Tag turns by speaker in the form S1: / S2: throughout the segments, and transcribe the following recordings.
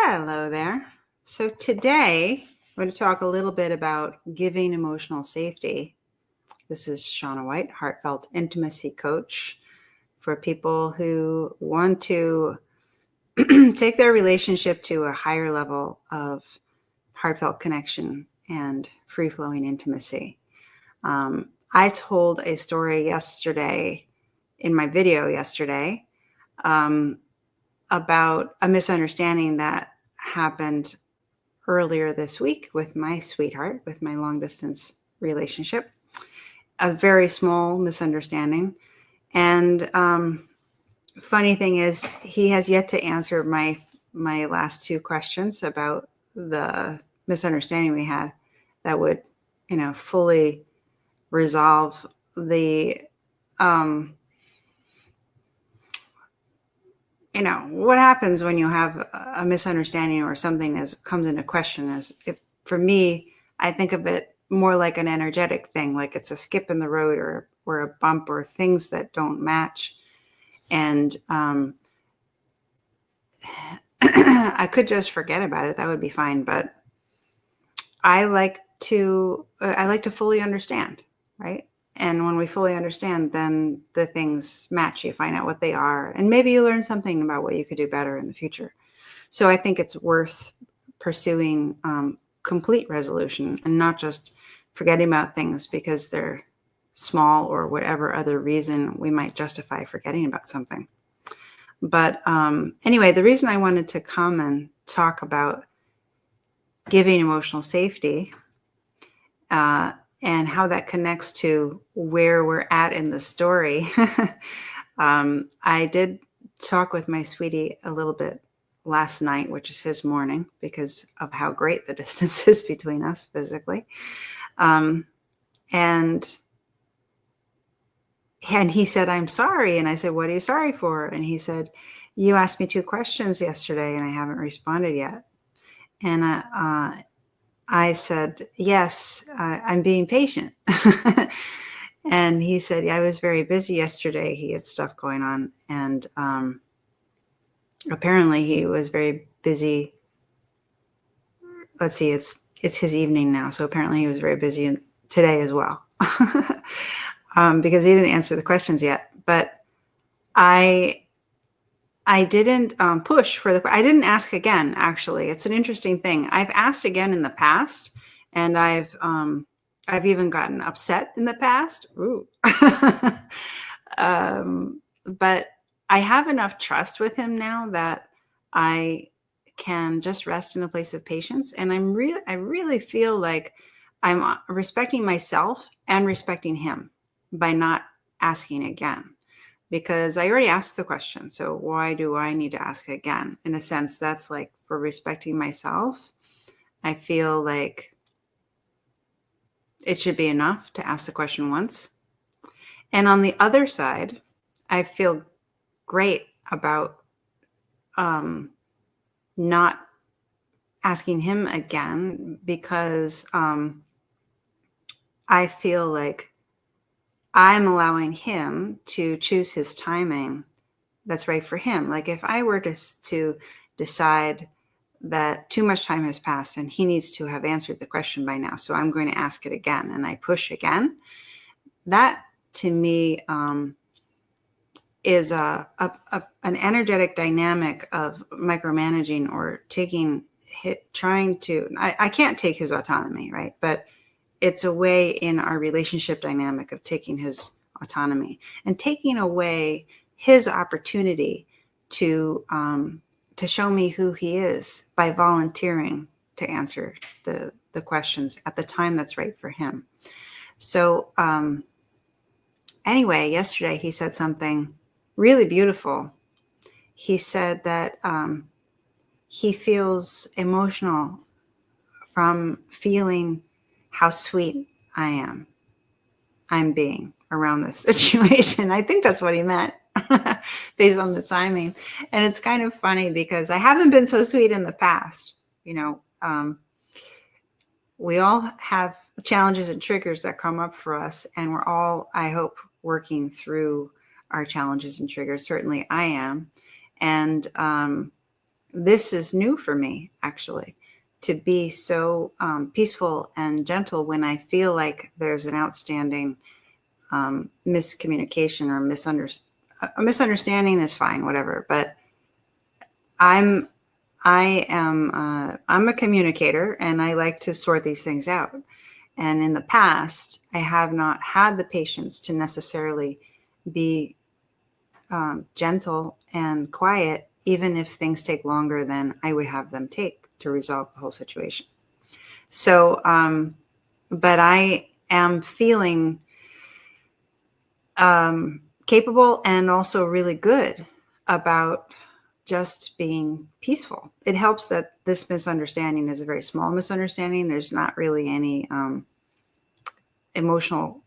S1: Hello there. So today I'm going to talk a little bit about giving emotional safety. This is Shauna White, Heartfelt Intimacy Coach, for people who want to take their relationship to a higher level of heartfelt connection and free-flowing intimacy. I told a story yesterday in my video yesterday about a misunderstanding that happened earlier this week with my sweetheart, with my long distance relationship. A very small misunderstanding. And funny thing is, he has yet to answer my last two questions about the misunderstanding we had that would, fully resolve the what happens when you have a misunderstanding or something comes into question is, if for me, I think of it more like an energetic thing, like it's a skip in the road or a bump or things that don't match. And I could just forget about it. That would be fine. But I like to fully understand, right? And when we fully understand, then the things match. You find out what they are. And maybe you learn something about what you could do better in the future. So I think it's worth pursuing complete resolution and not just forgetting about things because they're small or whatever other reason we might justify forgetting about something. But anyway, the reason I wanted to come and talk about giving emotional safety and how that connects to where we're at in the story. I did talk with my sweetie a little bit last night, which is his morning, because of how great the distance is between us physically. And he said, "I'm sorry." And I said, "What are you sorry for?" And he said, "You asked me two questions yesterday and I haven't responded yet." And I said, "Yes, I'm being patient." And he said, "I was very busy yesterday. He had stuff going on." And apparently he was very busy. Let's see, it's his evening now. So apparently he was very busy today as well. Because he didn't answer the questions yet. But I didn't push for I didn't ask again, actually. It's an interesting thing. I've asked again in the past, and I've even gotten upset in the past. Ooh. But I have enough trust with him now that I can just rest in a place of patience. And I really feel like I'm respecting myself and respecting him by not asking again. Because I already asked the question. So why do I need to ask again? In a sense, that's like for respecting myself. I feel like it should be enough to ask the question once. And on the other side, I feel great about not asking him again because I feel like I'm allowing him to choose his timing that's right for him. Like if I were to decide that too much time has passed and he needs to have answered the question by now, so I'm going to ask it again, and I push again, that to me is an energetic dynamic of micromanaging or I can't take his autonomy, right? But it's a way in our relationship dynamic of taking his autonomy and taking away his opportunity to show me who he is by volunteering to answer the questions at the time that's right for him. So anyway, yesterday he said something really beautiful. He said that he feels emotional from feeling how sweet I'm being around this situation. I think that's what he meant based on the timing. And it's kind of funny because I haven't been so sweet in the past. We all have challenges and triggers that come up for us, and we're all, I hope, working through our challenges and triggers. Certainly I am. And this is new for me, actually, to be so peaceful and gentle when I feel like there's an outstanding miscommunication or a misunderstanding is fine, whatever. But I'm I'm a communicator, and I like to sort these things out. And in the past, I have not had the patience to necessarily be gentle and quiet, even if things take longer than I would have them take to resolve the whole situation. So, but I am feeling capable and also really good about just being peaceful. It helps that this misunderstanding is a very small misunderstanding. There's not really any emotional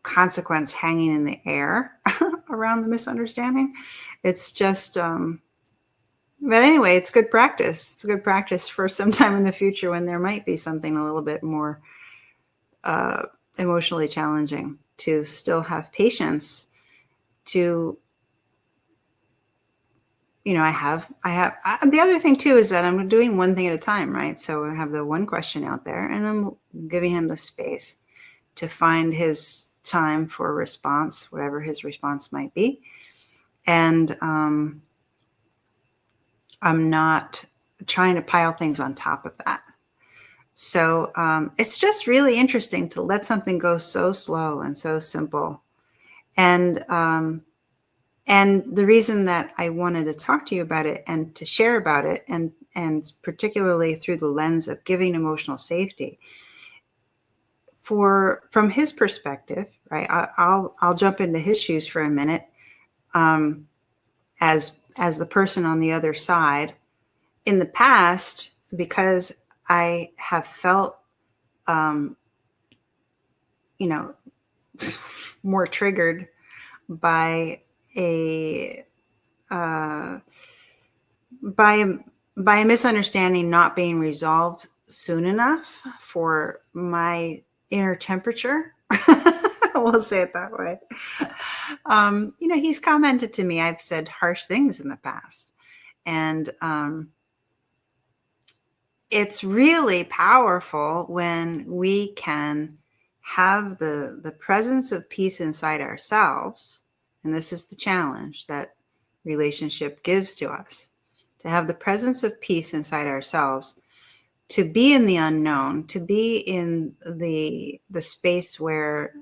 S1: consequence hanging in the air around the misunderstanding. It's just, but anyway, it's good practice. It's good practice for some time in the future when there might be something a little bit more emotionally challenging, to still have patience to, the other thing too is that I'm doing one thing at a time, right? So I have the one question out there, and I'm giving him the space to find his time for a response, whatever his response might be. And I'm not trying to pile things on top of that. So it's just really interesting to let something go so slow and so simple. And the reason that I wanted to talk to you about it and to share about it, and particularly through the lens of giving emotional safety, from his perspective, right? I'll jump into his shoes for a minute, as the person on the other side. In the past, because I have felt, more triggered by a misunderstanding not being resolved soon enough for my inner temperature. We'll say it that way. He's commented to me. I've said harsh things in the past, and it's really powerful when we can have the presence of peace inside ourselves. And this is the challenge that relationship gives to us, to have the presence of peace inside ourselves, to be in the unknown, to be in the space where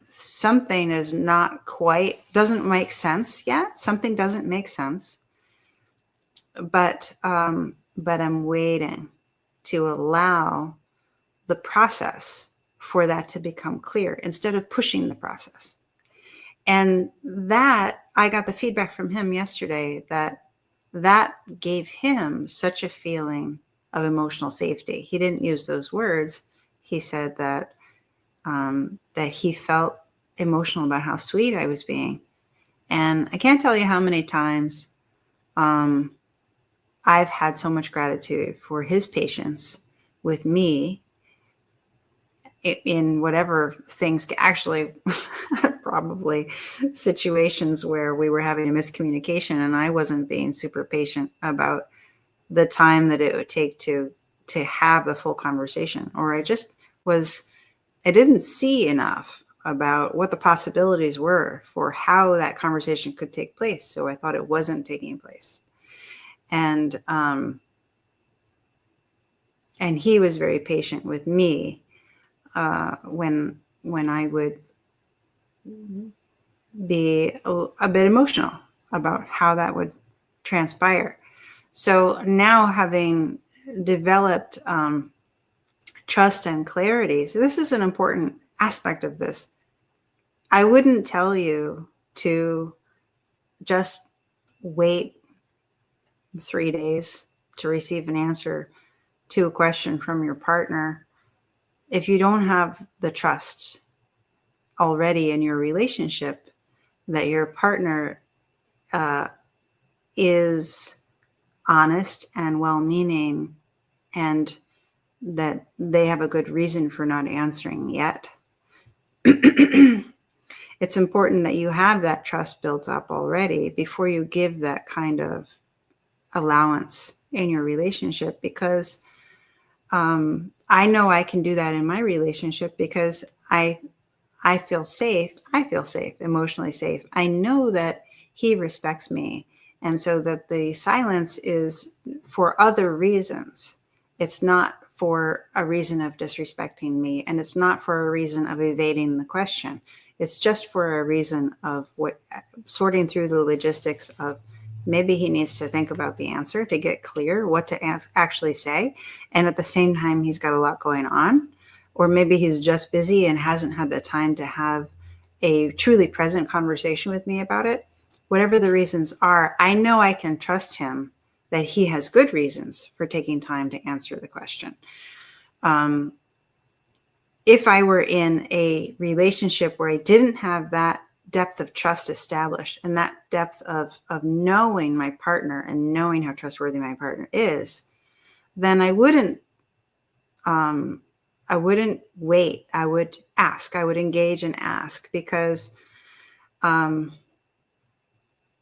S1: something is not quite, doesn't make sense yet. Something doesn't make sense. But I'm waiting to allow the process for that to become clear instead of pushing the process. And that, I got the feedback from him yesterday that gave him such a feeling of emotional safety. He didn't use those words. He said that that he felt emotional about how sweet I was being. And I can't tell you how many times I've had so much gratitude for his patience with me in whatever things, actually probably situations where we were having a miscommunication and I wasn't being super patient about the time that it would take to have the full conversation, or I didn't see enough about what the possibilities were for how that conversation could take place. So I thought it wasn't taking place. And he was very patient with me when I would be a bit emotional about how that would transpire. So now, having developed trust and clarity, so this is an important aspect of this. I wouldn't tell you to just wait 3 days to receive an answer to a question from your partner if you don't have the trust already in your relationship that your partner is honest and well-meaning, and that they have a good reason for not answering yet. it's important that you have that trust built up already before you give that kind of allowance in your relationship, because I know I can do that in my relationship because I feel safe. I feel safe, emotionally safe. I know that he respects me. And so that the silence is for other reasons. It's not for a reason of disrespecting me, and it's not for a reason of evading the question. It's just for a reason of sorting through the logistics of maybe he needs to think about the answer to get clear what to actually say. And at the same time, he's got a lot going on. Or maybe he's just busy and hasn't had the time to have a truly present conversation with me about it. Whatever the reasons are, I know I can trust him that he has good reasons for taking time to answer the question. If I were in a relationship where I didn't have that depth of trust established and that depth of knowing my partner and knowing how trustworthy my partner is, then I wouldn't wait. I would ask. I would engage and ask, because,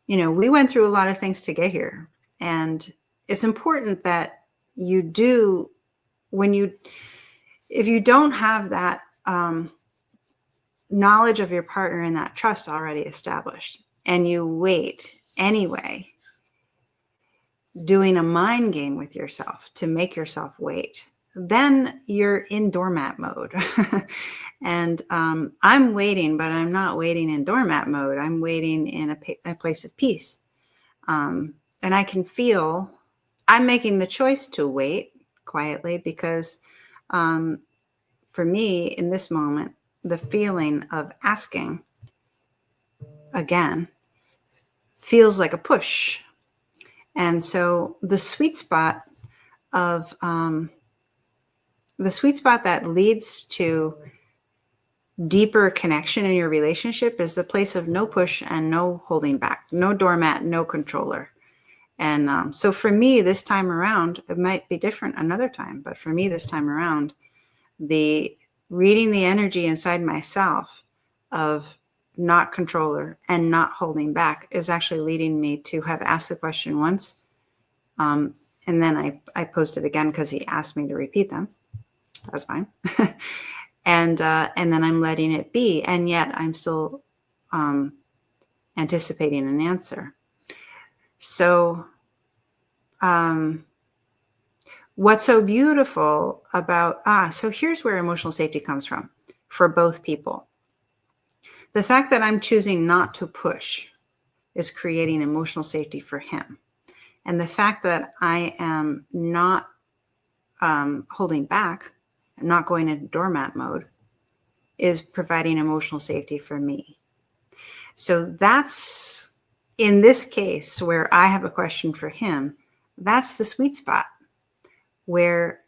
S1: we went through a lot of things to get here. And it's important that you do, if you don't have that knowledge of your partner and that trust already established, and you wait anyway, doing a mind game with yourself to make yourself wait, then you're in doormat mode. And I'm waiting, but I'm not waiting in doormat mode. I'm waiting in a place of peace. And I can feel I'm making the choice to wait quietly, because for me in this moment, the feeling of asking again feels like a push. And so the sweet spot that leads to deeper connection in your relationship is the place of no push and no holding back, no doormat, no controller. And so for me this time around, it might be different another time, but for me this time around, the reading the energy inside myself of not controller and not holding back is actually leading me to have asked the question once. And then I posed it again because he asked me to repeat them. That's fine. And then I'm letting it be. And yet I'm still anticipating an answer. So what's so beautiful about, so here's where emotional safety comes from for both people. The fact that I'm choosing not to push is creating emotional safety for him. And the fact that I am not holding back, I'm not going into doormat mode, is providing emotional safety for me. So that's, in this case, where I have a question for him, that's the sweet spot where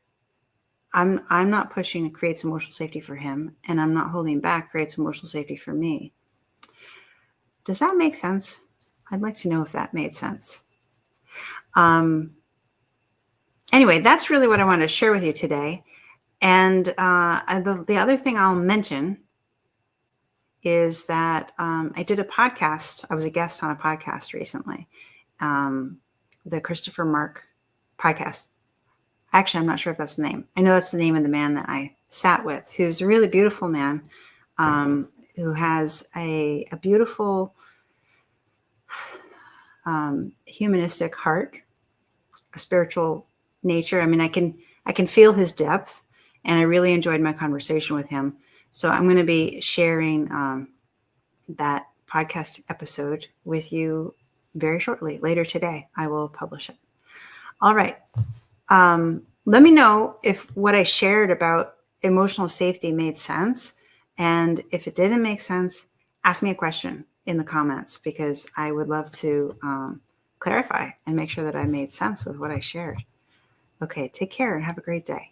S1: I'm not pushing, it creates emotional safety for him, and I'm not holding back, creates emotional safety for me. Does that make sense? I'd like to know if that made sense. Anyway, that's really what I wanted to share with you today. And the other thing I'll mention is that I did a podcast. I was a guest on a podcast recently, the Christopher Mark podcast. Actually, I'm not sure if that's the name. I know that's the name of the man that I sat with, who's a really beautiful man, who has a beautiful humanistic heart, a spiritual nature. I mean, I can feel his depth, and I really enjoyed my conversation with him. So I'm going to be sharing that podcast episode with you very shortly. Later today, I will publish it. All right. Let me know if what I shared about emotional safety made sense. And if it didn't make sense, ask me a question in the comments, because I would love to clarify and make sure that I made sense with what I shared. Okay, take care and have a great day.